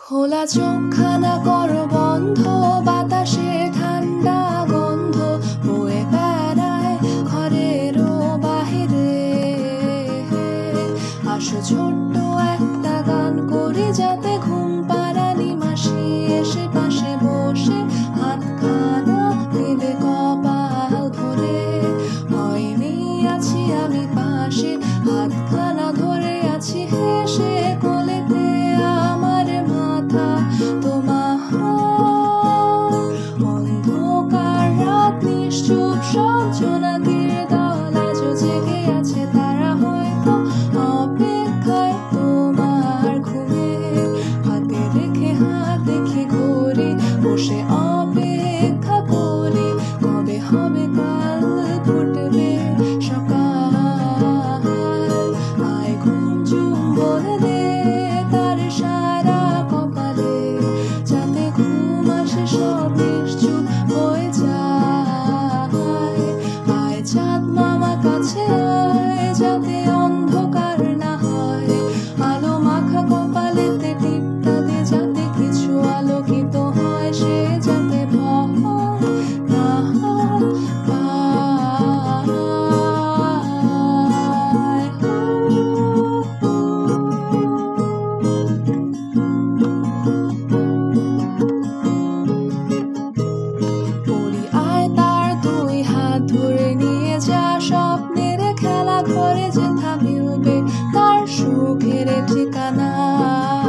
খোলা চোখখানা করো বন্ধ, বাতাসে ঠান্ডা গন্ধ বয়ে বেড়ায় ঘরেরও বাহিরে। আসো ছোট্ট একটা গান করি, যাতে ঘুম পাড়ানি মাসি এসে পাশে বসে হাতখানা দেবে কপাল ভরে। হয়নি আছি আমি পাশে, হাতখানা ধরে আছি হেসে কোলেতে আমার মাথা তোমার। অন্ধকার রাত নিশ্চুপ, সব জোনাকির দল আজও জেগে আছে, তারা হয়তো অপেক্ষায় তোমার ঘুমে। হাতে রেখে হাত দেখি ঘড়ি, বসে অপেক্ষা করি কবে হবে কাল ফুটবে সকাল। আয় ঘুম চুম্বন দে তার সারা কপালে, যাতে ঘুম আসে সব নিশ্চুপ হয়ে যায়। আয় চাঁদ মামা কাছে আয়, যাতে অন্ধকার না হয়। আলো মাখা কপালেতে টিপটা দে, যাতে কিছু আলোকিত হয়, সে যাতে ভয় না পায়। বলি আয় তার দুই হাত ধরে নিয়ে যা, স্বপ্নের খেলা ঘরে যেথা মিলবে তার সুখের ঠিকানায়।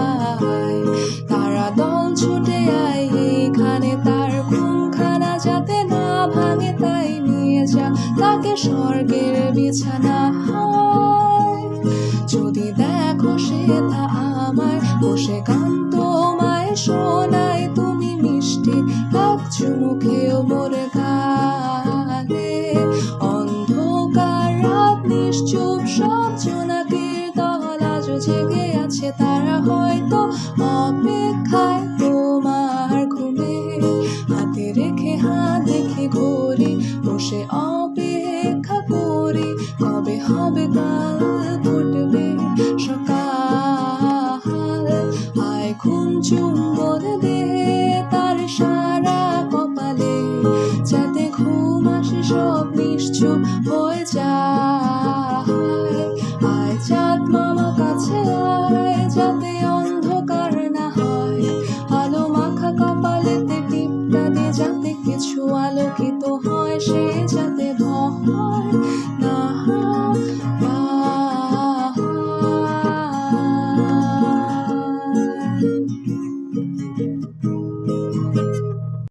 তারা দল ছুটে আয় এইখানে, তার ঘুমখানা যাতে না ভাঙে তাই নিয়ে যা তাকে স্বর্গের বিছানা। যদি দেখো সে তা আমায় বসে গান তোমায় শোনায়, তুমি মিষ্টি এক চুমুকেও মোর গালে। অন্ধকার রাত নিশ্চুপ, সব জোনাকির দল আজও জেগে আছে, তারা হয়তো অপেক্ষায় তোমার ঘুমে। হাতে রেখে হাত দেখি ঘড়ি, বসে অপেক্ষা করি কবে হবে কাল ফুটবে সকাল। আয় ঘুম চুম্বন দে